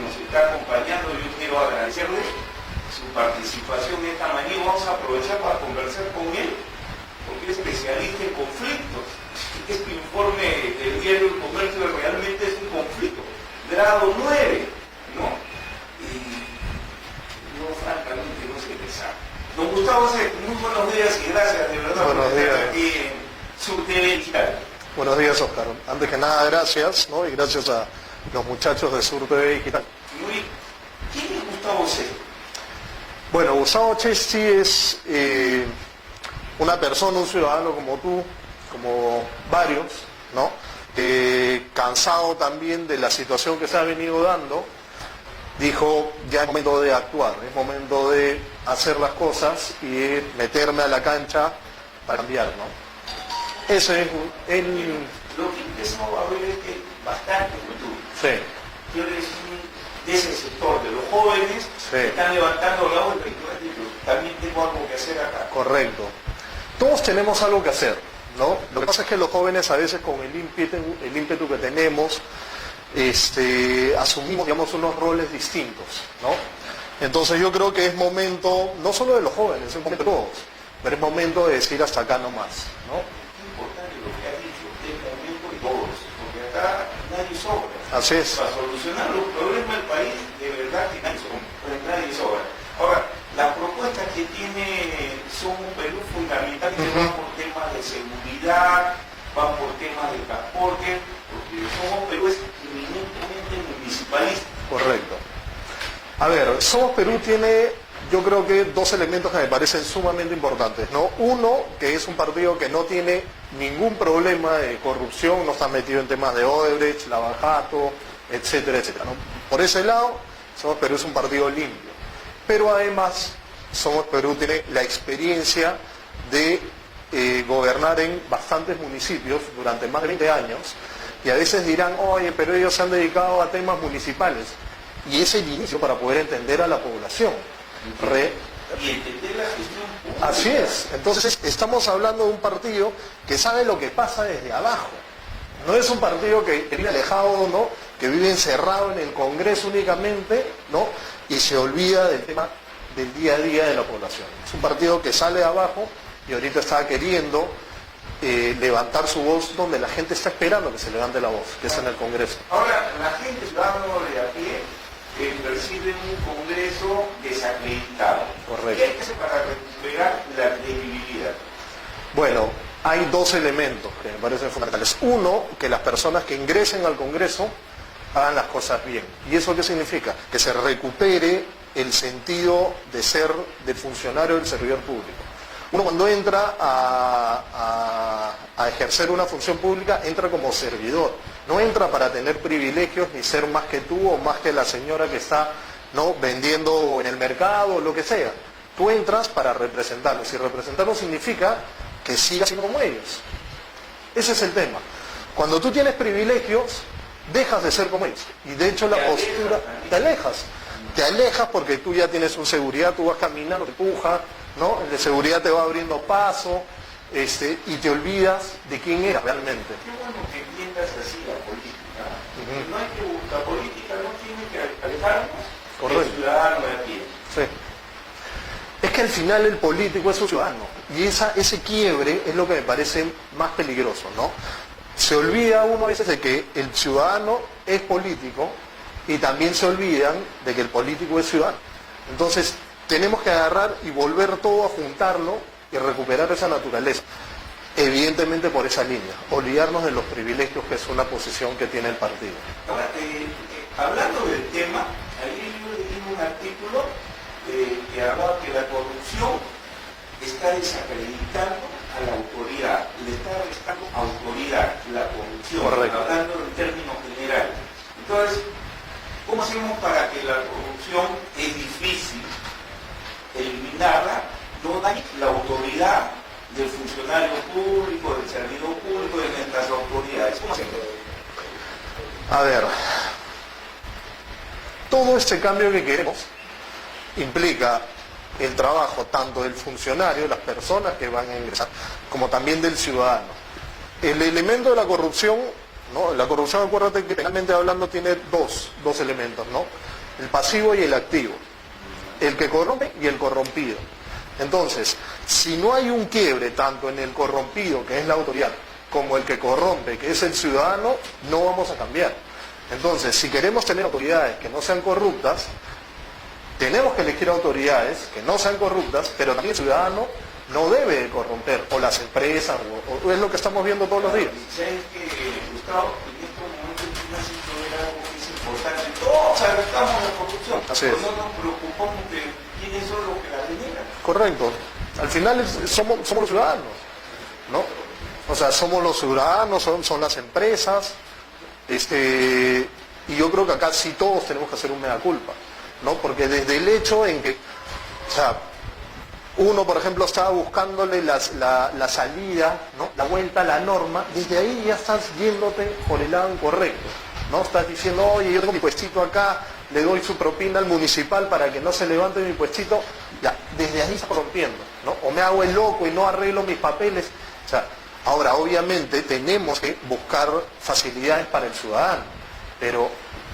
nos está acompañando. Yo quiero agradecerle su participación esta mañana. Vamos a aprovechar para conversar con él, porque es especialista en conflictos. Este informe del diario El Comercio realmente es un conflicto. Grado 9, ¿no? Y yo francamente no sé qué sabe. Don Gustavo Seco, muy buenos días y gracias de verdad por estar aquí en Sur TV Digital. Buenos días, Oscar. Antes que nada, gracias, ¿no? Y gracias a los muchachos de Sur TV Digital. ¿Quién es Gustavo Seco? Bueno, Gustavo Cheschi es una persona, un ciudadano como tú, como varios, ¿no? Cansado también de la situación que se ha venido dando, dijo, ya es momento de actuar, es momento de hacer las cosas y meterme a la cancha para cambiar, ¿no? Ese es el... Lo que empezamos a ver es que bastante cultura. Sí. Yo eres de ese sector, de los jóvenes que están levantando la voz y también tengo algo que hacer acá. Correcto. Todos tenemos algo que hacer, ¿no? Lo que pasa es que los jóvenes a veces con el ímpetu que tenemos, asumimos, digamos, unos roles distintos, ¿no? Entonces yo creo que es momento, no solo de los jóvenes, es momento de todos, pero es momento de decir hasta acá nomás, ¿no? Lo que ha dicho usted también por todos, porque acá nadie sobra. Así es. Para solucionar los problemas del país, de verdad que nadie sobra. Ahora, las propuestas que tiene Somos Perú fundamentalmente van por temas de seguridad, van por temas de transporte, porque Somos Perú es eminentemente municipalista. Correcto. A ver, Somos Perú tiene, yo creo que dos elementos que me parecen sumamente importantes, ¿no? Uno, que es un partido que no tiene ningún problema de corrupción, no está metido en temas de Odebrecht, lavajato, etcétera, etcétera, ¿no? Por ese lado, Somos Perú es un partido limpio. Pero además, Somos Perú tiene la experiencia de gobernar en bastantes municipios durante más de 20 años, y a veces dirán, oye, pero ellos se han dedicado a temas municipales. Y es el inicio para poder entender a la población. Y entender la gestión pública. Así es. Entonces estamos hablando de un partido que sabe lo que pasa desde abajo. No es un partido que vive alejado, ¿no? Que vive encerrado en el Congreso únicamente, ¿no? Y se olvida del tema del día a día de la población. Es un partido que sale de abajo y ahorita está queriendo levantar su voz donde la gente está esperando que se levante la voz, que es en el Congreso. Ahora, la gente ciudadano de a pie percibe un Congreso desacreditado. Correcto. ¿Qué hay que hacer para recuperar la credibilidad? Bueno, hay dos elementos que me parecen fundamentales. Uno, que las personas que ingresen al Congreso hagan las cosas bien. ¿Y eso qué significa? Que se recupere el sentido de ser del funcionario del servidor público. Uno cuando entra a ejercer una función pública, entra como servidor. No entra para tener privilegios ni ser más que tú o más que la señora que está, ¿no?, vendiendo en el mercado o lo que sea. Tú entras para representarlos. Y representarlos significa que sigas siendo como ellos. Ese es el tema. Cuando tú tienes privilegios, dejas de ser como ellos. Y de hecho la postura, te alejas porque tú ya tienes un seguridad, tú vas caminando, te empuja, ¿no? El de seguridad te va abriendo paso, y te olvidas de quién eres realmente. Qué bueno que entiendas así la política. No hay que buscar política, no tiene que alejarnos del ciudadano de a pie. Sí. Es que al final el político es un ciudadano, y ese quiebre es lo que me parece más peligroso, ¿no? Se olvida uno a veces de que el ciudadano es político y también se olvidan de que el político es ciudadano. Entonces, tenemos que agarrar y volver todo a juntarlo y recuperar esa naturaleza. Evidentemente por esa línea, olvidarnos de los privilegios que es una posición que tiene el partido. Ahora, hablando del tema, ayer yo leí un artículo que hablaba que la corrupción está desacreditando a la autoridad, le está restando autoridad, la corrupción. Correcto. Hablando en términos generales. Entonces, ¿cómo hacemos para que la corrupción es difícil eliminarla, no dañe la autoridad del funcionario público, del servidor público, de nuestras autoridades? ¿Cómo hacemos? A ver, todo este cambio que queremos implica el trabajo tanto del funcionario, las personas que van a ingresar, como también del ciudadano. El elemento de la corrupción, ¿no? La corrupción, acuérdate que penalmente hablando tiene dos elementos, ¿no? el pasivo y el activo, el que corrompe y el corrompido. Entonces, si no hay un quiebre tanto en el corrompido, que es la autoridad, como el que corrompe, que es el ciudadano, no vamos a cambiar. Entonces, si queremos tener autoridades que no sean corruptas, tenemos que elegir autoridades que no sean corruptas, pero también el ciudadano no debe de corromper, o las empresas, o es lo que estamos viendo todos los días. ¿Sabes que, Gustavo, en estos momentos una ver algo que es importante? Todos arrancamos la corrupción, Así es. pero no nos preocupamos de quiénes son los que la generan. Correcto. Al final somos los ciudadanos, ¿no? O sea, somos los ciudadanos, son las empresas, y yo creo que acá sí todos tenemos que hacer un mea culpa, ¿no? Porque desde el hecho en que, o sea, uno, por ejemplo, estaba buscándole la salida, ¿no? La vuelta a la norma, desde ahí ya estás yéndote por el lado incorrecto, ¿no? Estás diciendo, oye, yo tengo mi puestito acá, le doy su propina al municipal para que no se levante mi puestito, ya, desde ahí está rompiendo, ¿no? O me hago el loco y no arreglo mis papeles. O sea, ahora, obviamente, tenemos que buscar facilidades para el ciudadano, pero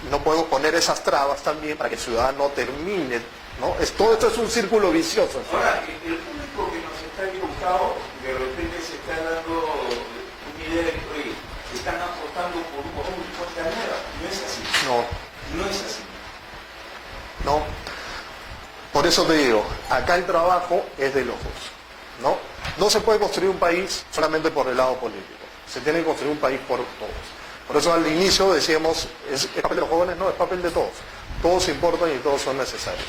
no podemos poner esas trabas también para que el ciudadano termine, ¿no? Todo esto es un círculo vicioso. Ahora, el público que nos está equivocado, de repente se está dando una idea de que, oye, están apostando por un borrón y cuenta nueva. No es así. No es así. No. Por eso te digo, acá el trabajo es de los dos, ¿no? No se puede construir un país solamente por el lado político. Se tiene que construir un país por todos. Por eso al inicio decíamos, ¿es papel de los jóvenes? No, es papel de todos. Todos importan y todos son necesarios.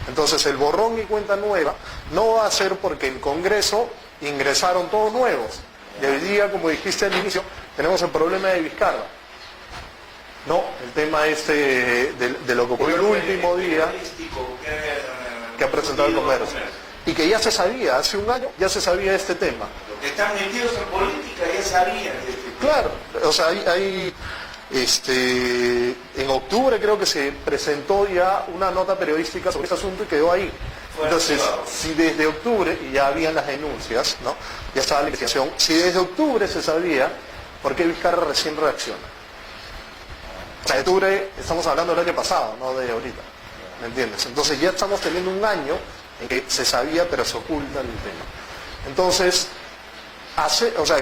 Entonces el borrón y cuenta nueva no va a ser porque el Congreso ingresaron todos nuevos. Y hoy día, como dijiste al inicio, tenemos el problema de Vizcarra. No, el tema de lo que ocurrió el último día que ha presentado el Comercio. Y que ya se sabía, hace un año ya se sabía este tema. Los que están metidos en política ya sabían de este tema. Claro, o sea, en octubre creo que se presentó ya una nota periodística sobre este asunto y quedó ahí. Entonces, si desde octubre, y ya habían las denuncias, ¿no? Ya estaba la investigación, si desde octubre se sabía, ¿por qué Vizcarra recién reacciona? O sea, de octubre estamos hablando del año pasado, no de ahorita, ¿me entiendes? Entonces ya estamos teniendo un año en que se sabía pero se oculta el tema. Entonces,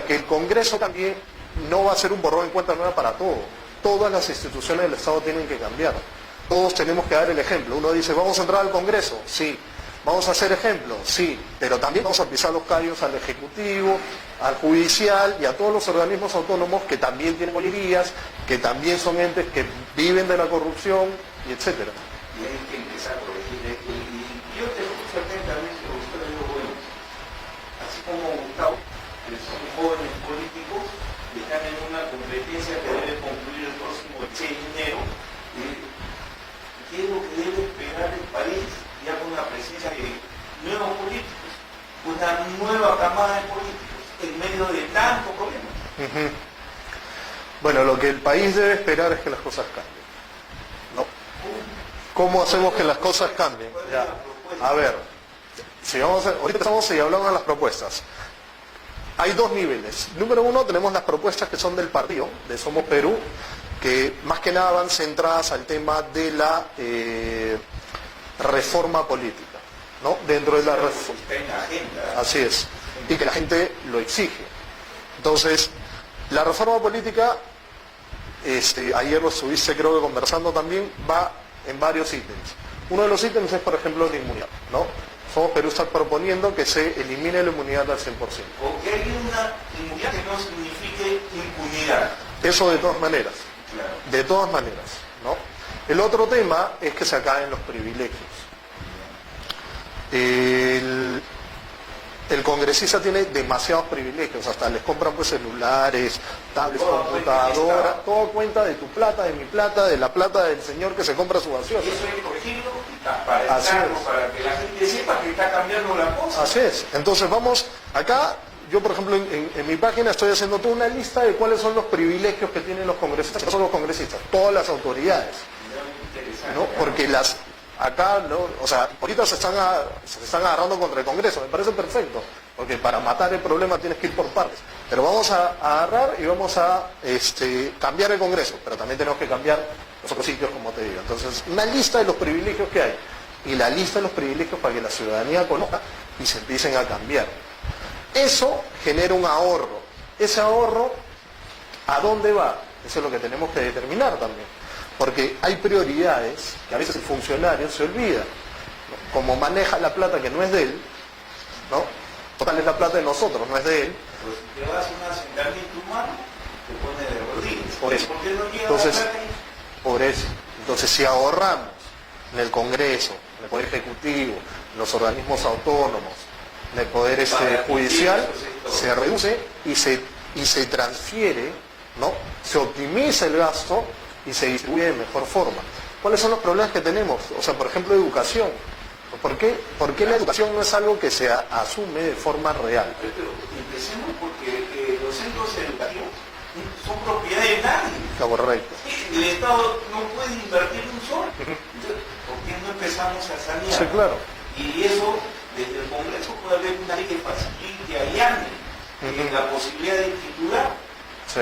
que el Congreso también no va a ser un borrón en cuenta nueva para todo. Todas las instituciones del Estado tienen que cambiar. Todos tenemos que dar el ejemplo. Uno dice, ¿vamos a entrar al Congreso? Sí. ¿Vamos a hacer ejemplo? Sí. Pero también vamos a pisar los callos al Ejecutivo, al Judicial y a todos los organismos autónomos que también tienen policías, que también son entes que viven de la corrupción, y etcétera. Y hay que empezar a corregir. Y yo te escucho atentamente, Gustavo, digo, bueno, así como Gustavo, que son jóvenes políticos, que están en una competencia que debe concluir el próximo 6 de enero, ¿qué es lo que debe esperar el país ya con la presencia de nuevos políticos, una nueva camada de políticos, en medio de tantos problemas? Bueno, lo que el país debe esperar es que las cosas cambien, ¿no? ¿Cómo hacemos que las cosas cambien? Ya. A ver, ahorita estamos y hablamos de las propuestas. Hay dos niveles. Número uno, tenemos las propuestas que son del partido, de Somos Perú, que más que nada van centradas al tema de la reforma política, ¿no? Dentro de la reforma. Así es. Y que la gente lo exige. Entonces, la reforma política, ayer lo estuviste creo que conversando también, va en varios ítems. Uno de los ítems es, por ejemplo, la inmunidad, ¿no? Somos Perú está proponiendo que se elimine la inmunidad al 100%. O que haya una inmunidad que no signifique impunidad. Eso de todas maneras. Claro. De todas maneras, ¿no? El otro tema es que se acaben los privilegios. El congresista tiene demasiados privilegios, hasta les compran pues celulares, tablets, computadoras, todo cuenta de tu plata, de mi plata, de la plata del señor que se compra su gaseosa. Y eso hay que corregirlo y transparentarlo para que la gente sepa que está cambiando la cosa. Así es. Entonces vamos, acá, yo por ejemplo en mi página estoy haciendo toda una lista de cuáles son los privilegios que tienen los congresistas, que no son los congresistas, todas las autoridades, ¿no? Porque acá, ¿no? O sea, ahorita se están agarrando contra el Congreso, me parece perfecto, porque para matar el problema tienes que ir por partes. Pero vamos a agarrar y vamos a cambiar el Congreso, pero también tenemos que cambiar los otros sitios, como te digo. Entonces, una lista de los privilegios que hay y la lista de los privilegios para que la ciudadanía conozca y se empiecen a cambiar. Eso genera un ahorro. Ese ahorro, ¿a dónde va? Eso es lo que tenemos que determinar también. Porque hay prioridades que a veces el funcionario se olvida, ¿no? Como maneja la plata que no es de él, ¿no? Total, es la plata de nosotros, no es de él. Pues si te vas a un asentamiento humano, te pone de rodillas. Por eso. ¿Por qué no llega Entonces, la plata ahí? por eso. Entonces, si ahorramos en el Congreso, en el Poder Ejecutivo, en los organismos autónomos, en el Poder Judicial, se reduce y se transfiere, ¿no? Se optimiza el gasto y se distribuye de mejor forma. ¿Cuáles son los problemas que tenemos? O sea, por ejemplo, educación. ¿Por qué la educación no es algo que se asume de forma real? Pero empecemos porque los centros educativos son propiedad de nadie. Está correcto. El Estado no puede invertir un sol. Entonces, ¿por qué no empezamos a sanear? Sí, claro. Y eso, desde el Congreso puede haber una ley que facilite, allane la posibilidad de titular. Sí.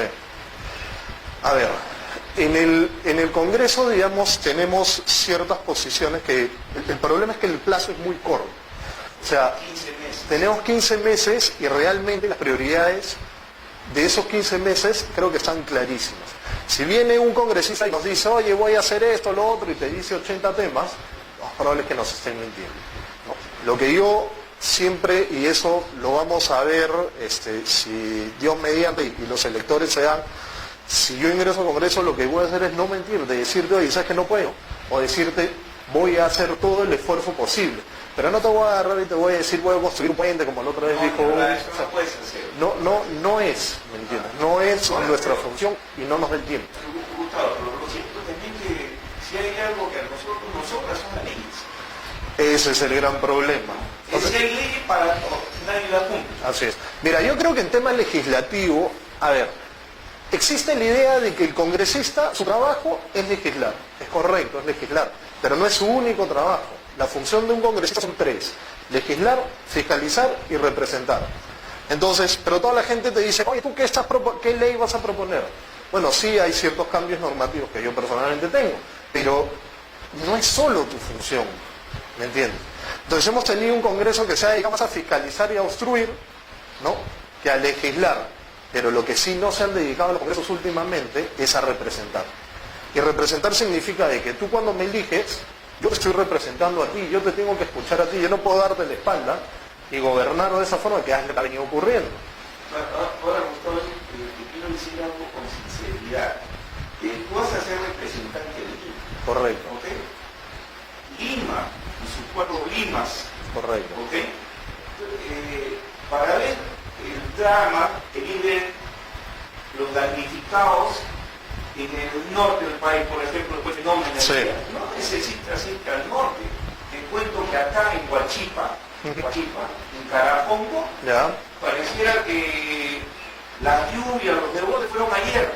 A ver, en el Congreso, digamos, tenemos ciertas posiciones que... El problema es que el plazo es muy corto. O sea, 15 meses. tenemos 15 meses y realmente las prioridades de esos 15 meses creo que están clarísimas. Si viene un congresista y nos dice, oye, voy a hacer esto, lo otro, y te dice 80 temas, lo más probable es que nos estén mintiendo, ¿no? Lo que yo siempre, y eso lo vamos a ver, si Dios mediante y los electores se dan, si yo ingreso al Congreso, lo que voy a hacer es no mentir, de decirte, oye, ¿sabes que no puedo? O decirte, voy a hacer todo el esfuerzo posible. Pero no te voy a agarrar y te voy a decir, voy a construir un puente, como la otra vez dijo. Eso no puedes hacer. No es, ¿me entiendes? No es nuestra función y no nos da el tiempo. Gustavo, pero lo cierto también que si hay algo que a nosotros nos sobra son las leyes. Ese es el gran problema. Si hay leyes para todo, nadie la cumple. Así es. Mira, yo creo que en tema legislativo, a ver, existe la idea de que el congresista, su trabajo es legislar. Es correcto, es legislar. Pero no es su único trabajo. La función de un congresista son tres: legislar, fiscalizar y representar. Entonces, pero toda la gente te dice, oye, ¿tú qué ley vas a proponer? Bueno, sí hay ciertos cambios normativos que yo personalmente tengo, pero no es solo tu función, ¿me entiendes? Entonces hemos tenido un congreso que se ha dedicado más a fiscalizar y a obstruir, ¿no?, que a legislar. Pero lo que sí no se han dedicado a los congresos últimamente es a representar. Y representar significa de que tú cuando me eliges, yo te estoy representando a ti, yo te tengo que escuchar a ti, yo no puedo darte la espalda y gobernar de esa forma que ha venido ocurriendo. Ahora, Gustavo, te quiero decir algo con sinceridad. Tú vas a ser representante de Lima. Correcto. ¿Ok? Lima y sus 4 limas. Correcto. ¿Ok? Para ver el drama que viven los damnificados en el norte del país, por ejemplo, después de nómina, Sí. no necesitas irte al norte. Te cuento que acá en Huachipa, en Carapongo, ¿Ya? pareciera que las lluvias, los desbordes fueron ayer.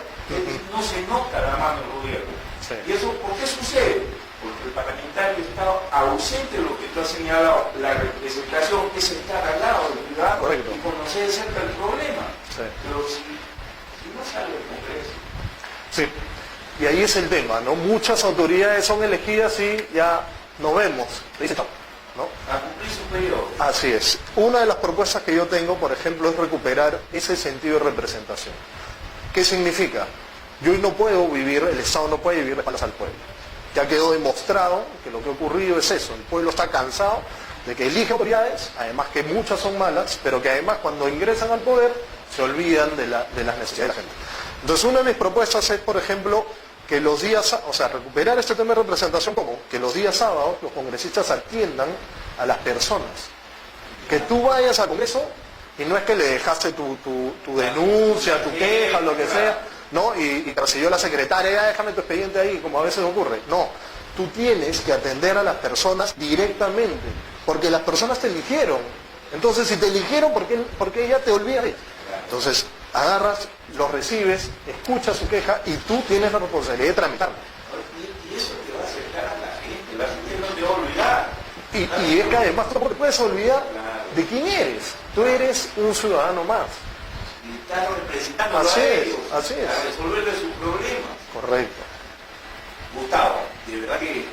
No se nota la mano del gobierno. Sí. ¿Y eso por qué sucede? Porque el parlamentario está ausente de lo que tú has señalado. La representación es estar al lado del ciudadano Correcto. y conocer de cerca el problema. Sí. Pero si no sale del Congreso, Sí, y ahí es el tema, ¿no? Muchas autoridades son elegidas y ya no vemos, dice, ¿no? a cumplir su periodo. Así es. Una de las propuestas que yo tengo, por ejemplo, es recuperar ese sentido de representación. ¿Qué significa? Yo no puedo vivir, el Estado no puede vivir de espaldas al pueblo. Ya quedó demostrado que lo que ha ocurrido es eso, el pueblo está cansado de que elige autoridades, además que muchas son malas, pero que además cuando ingresan al poder se olvidan de las necesidades de la gente. Entonces una de mis propuestas es, por ejemplo, que los días, o sea, recuperar este tema de representación como que los días sábados los congresistas atiendan a las personas. Que tú vayas al Congreso y no es que le dejaste tu denuncia, tu queja, lo que sea, ¿no? Y te recibió la secretaria, déjame tu expediente ahí, como a veces ocurre. No, tú tienes que atender a las personas directamente, porque las personas te eligieron. Entonces, si te eligieron, ¿por qué ya te olvidas? Entonces, agarras, los recibes, escuchas su queja y tú tienes la responsabilidad de tramitarla. Y eso te va a acercar a la gente no te va a olvidar. Y es que además tú no te puedes olvidar de quién eres. Tú eres un ciudadano más. Y estás representando Así a es, ellos, así es. a resolverle sus problemas. Correcto. de verdad que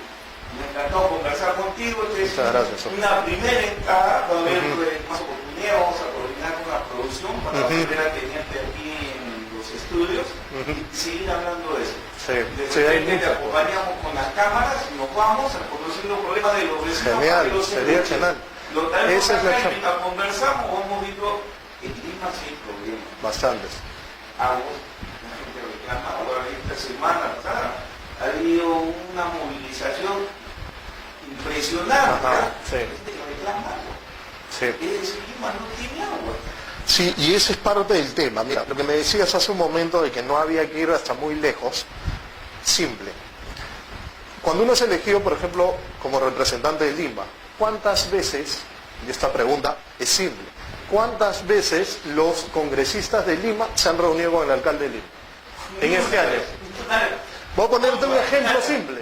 me ha encantado conversar contigo. Muchas gracias. Una primera entrada, va a haber más oportunidades, vamos a coordinar una producción para volver a tenerte aquí en los estudios y seguir hablando de eso. Sí, De repente te acompañamos con las cámaras y nos vamos a conocer los problemas de los vecinos. Genial, sería genial. Lo traemos Esa es la acá y chamba. mientras conversamos, hemos visto que Lima sí hay problemas. Bastantes. Agua, la gente reclama, ahora esta semana pasada ha habido una movilización impresionante. Ajá, sí. Gente que reclama agua. Sí. Es decir, Lima no tiene agua. Sí, y ese es parte del tema. Mira, lo que me decías hace un momento de que no había que ir hasta muy lejos, simple. Cuando uno es elegido, por ejemplo, como representante de Lima, ¿cuántas veces, y esta pregunta es simple, cuántas veces los congresistas de Lima se han reunido con el alcalde de Lima? En este año. Voy a ponerte un ejemplo simple.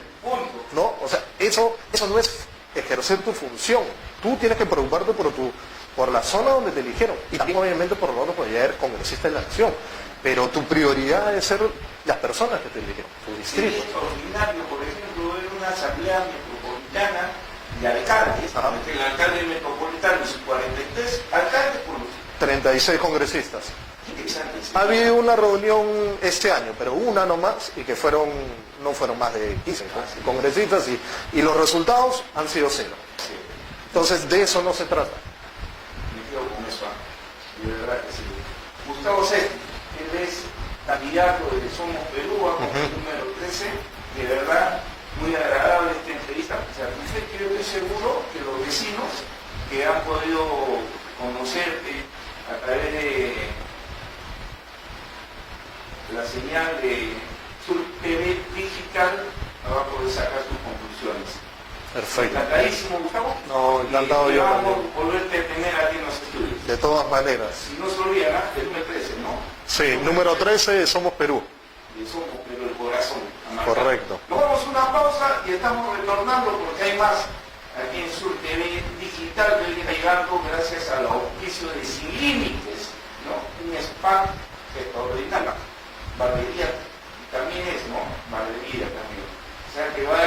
¿No? O sea, eso no es ejercer tu función. Tú tienes que preocuparte por la zona donde te eligieron y también obviamente por lo menos por ser congresista de la nación. Pero tu prioridad es ser las personas que te eligieron, tu distrito. Sí, es extraordinario, por ejemplo, ver una asamblea metropolitana de alcaldes, entre el alcalde metropolitano y sus 43 alcaldes por los 36 congresistas. interesantes. Ha habido una reunión este año, pero una nomás, y que no fueron más de 15 congresistas, y los resultados han sido cero. Entonces, de eso no se trata. Me quedo con eso, de verdad que sí. Gustavo Seti, él es candidato de Somos Perú, número 13, de verdad, muy agradable esta entrevista, satisfecho. Yo estoy seguro que los vecinos que han podido conocerte a través de la señal de Sur TV Digital van a poder sacar sus conclusiones. Perfecto. Encantadísimo, Gustavo. No, encantado yo Vamos también. a volverte a tener aquí en los estudios. De todas maneras. Si no se olvidan, el número 13, ¿no? Sí, número 13, Somos Perú. Y somos, pero el corazón. Correcto. Nos vamos a una pausa y estamos retornando porque hay más aquí en Sur TV Digital que viene llegando gracias al auspicio de Sin Límites, ¿no? Un spa extraordinario. Barbería también es, ¿no? Barbería también. O sea que va